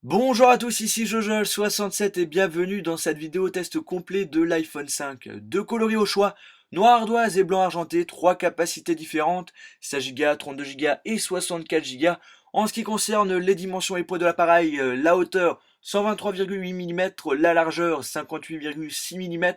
Bonjour à tous, ici Jojol67 et bienvenue dans cette vidéo test complet de l'iPhone 5. Deux coloris au choix, noir ardoise et blanc argenté, trois capacités différentes, 16Go, 32Go et 64Go. En ce qui concerne les dimensions et poids de l'appareil, la hauteur 123,8 mm, la largeur 58,6 mm,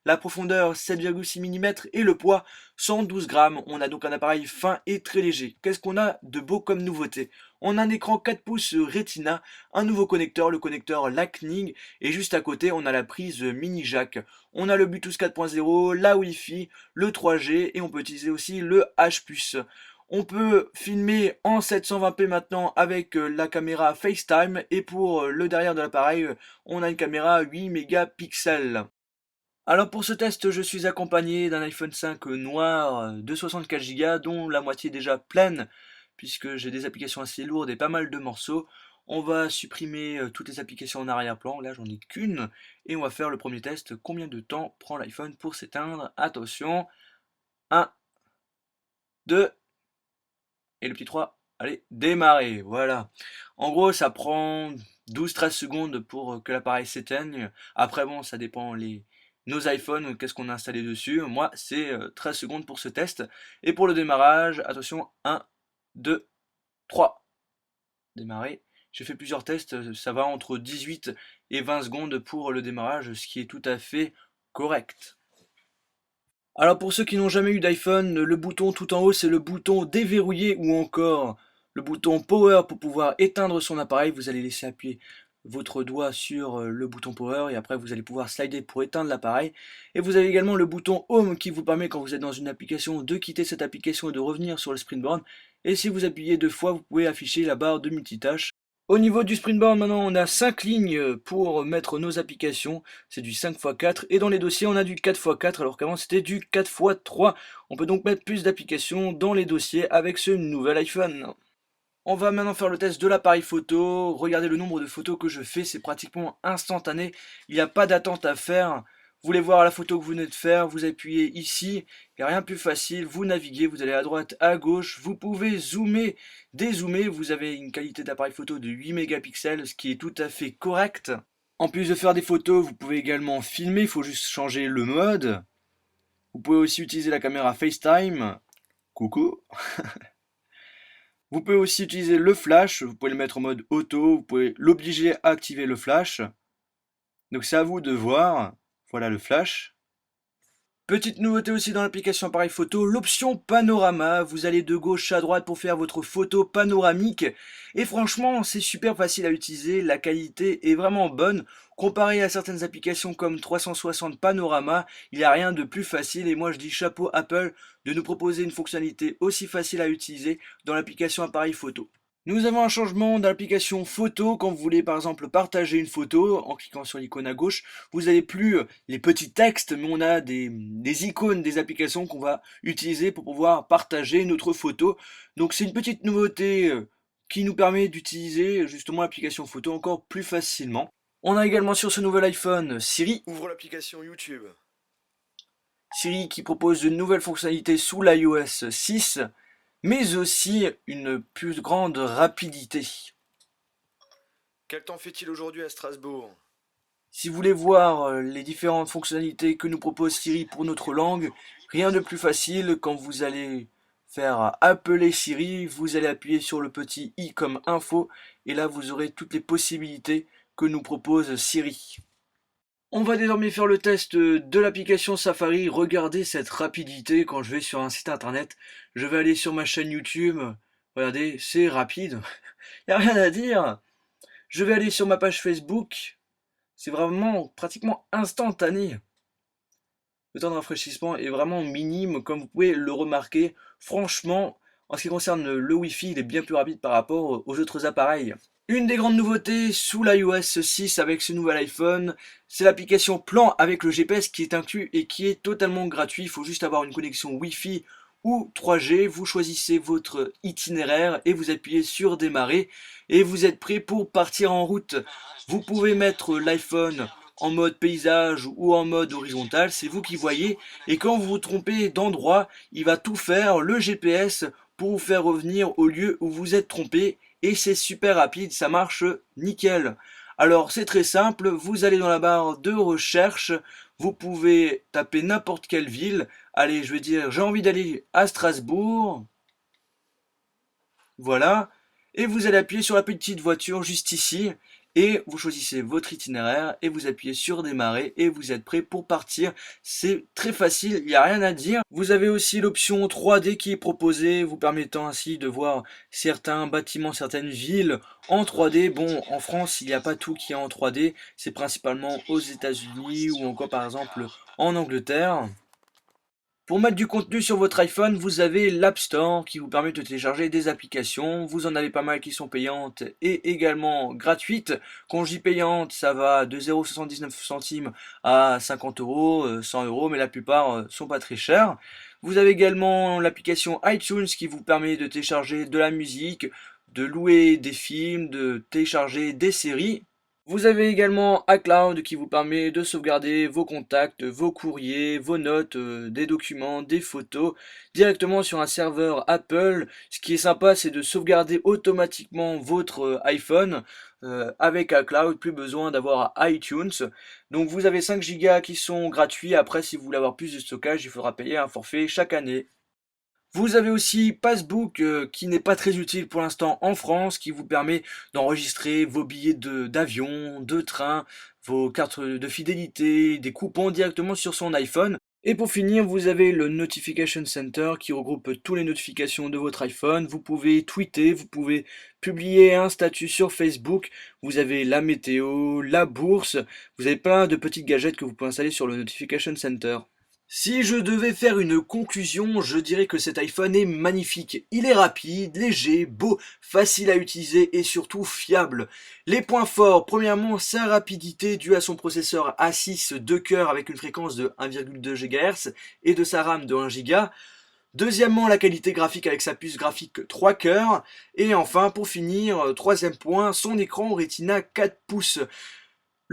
la profondeur 7,6 mm et le poids 112 grammes. On a donc un appareil fin et très léger. Qu'est-ce qu'on a de beau comme nouveauté? On a un écran 4 pouces Retina, un nouveau connecteur, le connecteur Lightning, et juste à côté on a la prise mini jack. On a le Bluetooth 4.0, la Wi-Fi, le 3G et on peut utiliser aussi le H+. On peut filmer en 720p maintenant avec la caméra FaceTime et pour le derrière de l'appareil, on a une caméra 8 mégapixels. Alors pour ce test, je suis accompagné d'un iPhone 5 noir de 64Go dont la moitié est déjà pleine puisque j'ai des applications assez lourdes et pas mal de morceaux. On va supprimer toutes les applications en arrière-plan, là j'en ai qu'une, et on va faire le premier test. Combien de temps prend l'iPhone pour s'éteindre? Attention, 1, 2, et le petit 3, allez, démarrer, voilà. En gros ça prend 12-13 secondes pour que l'appareil s'éteigne. Après bon, ça dépend nos iPhones, qu'est-ce qu'on a installé dessus. Moi c'est 13 secondes pour ce test. Et pour le démarrage, attention, 1, 2, 3, démarrer. J'ai fait plusieurs tests, ça va entre 18 et 20 secondes pour le démarrage, ce qui est tout à fait correct. Alors pour ceux qui n'ont jamais eu d'iPhone, le bouton tout en haut c'est le bouton déverrouiller ou encore le bouton power pour pouvoir éteindre son appareil. Vous allez laisser appuyer votre doigt sur le bouton power et après vous allez pouvoir slider pour éteindre l'appareil. Et vous avez également le bouton home qui vous permet quand vous êtes dans une application de quitter cette application et de revenir sur le Springboard. Et si vous appuyez deux fois, vous pouvez afficher la barre de multitâche. Au niveau du Springboard, maintenant on a 5 lignes pour mettre nos applications, c'est du 5x4 et dans les dossiers on a du 4x4 alors qu'avant c'était du 4x3. On peut donc mettre plus d'applications dans les dossiers avec ce nouvel iPhone. On va maintenant faire le test de l'appareil photo. Regardez le nombre de photos que je fais, c'est pratiquement instantané. Il n'y a pas d'attente à faire. Vous voulez voir la photo que vous venez de faire, vous appuyez ici. Il n'y a rien de plus facile. Vous naviguez, vous allez à droite, à gauche. Vous pouvez zoomer, dézoomer. Vous avez une qualité d'appareil photo de 8 mégapixels, ce qui est tout à fait correct. En plus de faire des photos, vous pouvez également filmer. Il faut juste changer le mode. Vous pouvez aussi utiliser la caméra FaceTime. Coucou. Vous pouvez aussi utiliser le flash, vous pouvez le mettre en mode auto, vous pouvez l'obliger à activer le flash. Donc c'est à vous de voir. Voilà le flash. Petite nouveauté aussi dans l'application appareil photo, l'option panorama. Vous allez de gauche à droite pour faire votre photo panoramique. Et franchement, c'est super facile à utiliser. La qualité est vraiment bonne. Comparé à certaines applications comme 360 Panorama, il n'y a rien de plus facile. Et moi, je dis chapeau Apple de nous proposer une fonctionnalité aussi facile à utiliser dans l'application appareil photo. Nous avons un changement d'application photo. Quand vous voulez par exemple partager une photo, en cliquant sur l'icône à gauche, vous n'avez plus les petits textes, mais on a des icônes, des applications qu'on va utiliser pour pouvoir partager notre photo. Donc c'est une petite nouveauté qui nous permet d'utiliser justement l'application photo encore plus facilement. On a également sur ce nouvel iPhone Siri. Ouvre l'application YouTube. Siri qui propose de nouvelles fonctionnalités sous l'iOS 6. Mais aussi une plus grande rapidité. Quel temps fait-il aujourd'hui à Strasbourg? Si vous voulez voir les différentes fonctionnalités que nous propose Siri pour notre langue, rien de plus facile. Quand vous allez faire appeler Siri, vous allez appuyer sur le petit i comme info et là vous aurez toutes les possibilités que nous propose Siri. On va désormais faire le test de l'application Safari. Regardez cette rapidité quand je vais sur un site internet. Je vais aller sur ma chaîne YouTube. Regardez, c'est rapide. Il n'y a rien à dire. Je vais aller sur ma page Facebook. C'est vraiment pratiquement instantané. Le temps de rafraîchissement est vraiment minime, comme vous pouvez le remarquer. Franchement, en ce qui concerne le Wi-Fi, il est bien plus rapide par rapport aux autres appareils. Une des grandes nouveautés sous l'iOS 6 avec ce nouvel iPhone, c'est l'application Plan avec le GPS qui est inclus et qui est totalement gratuit. Il faut juste avoir une connexion Wi-Fi ou 3G. Vous choisissez votre itinéraire et vous appuyez sur démarrer et vous êtes prêt pour partir en route. Vous pouvez mettre l'iPhone en mode paysage ou en mode horizontal, c'est vous qui voyez. Et quand vous vous trompez d'endroit, il va tout faire, le GPS, pour vous faire revenir au lieu où vous êtes trompé. Et c'est super rapide, ça marche nickel. Alors c'est très simple, vous allez dans la barre de recherche, vous pouvez taper n'importe quelle ville. Allez, je vais dire, j'ai envie d'aller à Strasbourg. Voilà. Et vous allez appuyer sur la petite voiture juste ici. Et vous choisissez votre itinéraire et vous appuyez sur démarrer et vous êtes prêt pour partir. C'est très facile, il n'y a rien à dire. Vous avez aussi l'option 3D qui est proposée, vous permettant ainsi de voir certains bâtiments, certaines villes en 3D. Bon, en France, il n'y a pas tout qui est en 3D. C'est principalement aux États-Unis ou encore par exemple en Angleterre. Pour mettre du contenu sur votre iPhone, vous avez l'App Store qui vous permet de télécharger des applications. Vous en avez pas mal qui sont payantes et également gratuites. Quand je dis payante, ça va de 0,79 € à 50 €, 100 €, mais la plupart sont pas très chers. Vous avez également l'application iTunes qui vous permet de télécharger de la musique, de louer des films, de télécharger des séries. Vous avez également iCloud qui vous permet de sauvegarder vos contacts, vos courriers, vos notes, des documents, des photos directement sur un serveur Apple. Ce qui est sympa, c'est de sauvegarder automatiquement votre iPhone avec iCloud, plus besoin d'avoir iTunes. Donc vous avez 5 Go qui sont gratuits. Après, si vous voulez avoir plus de stockage, il faudra payer un forfait chaque année. Vous avez aussi Passbook qui n'est pas très utile pour l'instant en France, qui vous permet d'enregistrer vos billets d'avion, de train, vos cartes de fidélité, des coupons directement sur son iPhone. Et pour finir, vous avez le Notification Center qui regroupe toutes les notifications de votre iPhone. Vous pouvez tweeter, vous pouvez publier un statut sur Facebook. Vous avez la météo, la bourse. Vous avez plein de petites gadgets que vous pouvez installer sur le Notification Center. Si je devais faire une conclusion, je dirais que cet iPhone est magnifique. Il est rapide, léger, beau, facile à utiliser et surtout fiable. Les points forts, premièrement, sa rapidité due à son processeur A6 2 cœurs avec une fréquence de 1,2 GHz et de sa RAM de 1 Go. Deuxièmement, la qualité graphique avec sa puce graphique 3 cœurs. Et enfin, pour finir, troisième point, son écran Retina 4 pouces.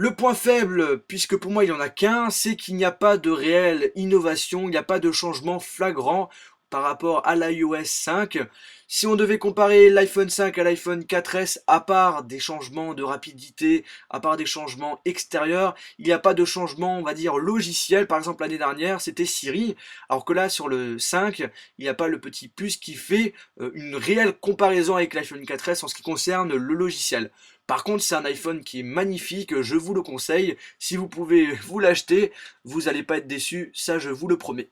Le point faible, puisque pour moi il n'y en a qu'un, c'est qu'il n'y a pas de réelle innovation, il n'y a pas de changement flagrant par rapport à l'iOS 5. Si on devait comparer l'iPhone 5 à l'iPhone 4S, à part des changements de rapidité, à part des changements extérieurs, il n'y a pas de changement, on va dire, logiciel. Par exemple, l'année dernière, c'était Siri, alors que là, sur le 5, il n'y a pas le petit plus qui fait une réelle comparaison avec l'iPhone 4S en ce qui concerne le logiciel. Par contre, c'est un iPhone qui est magnifique, je vous le conseille. Si vous pouvez vous l'acheter, vous n'allez pas être déçus, ça je vous le promets.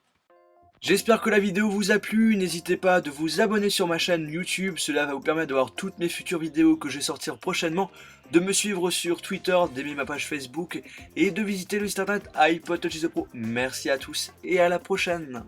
J'espère que la vidéo vous a plu, n'hésitez pas de vous abonner sur ma chaîne YouTube, cela va vous permettre de voir toutes mes futures vidéos que je vais sortir prochainement, de me suivre sur Twitter, d'aimer ma page Facebook et de visiter le site internet iPod Touch the Pro. Merci à tous et à la prochaine.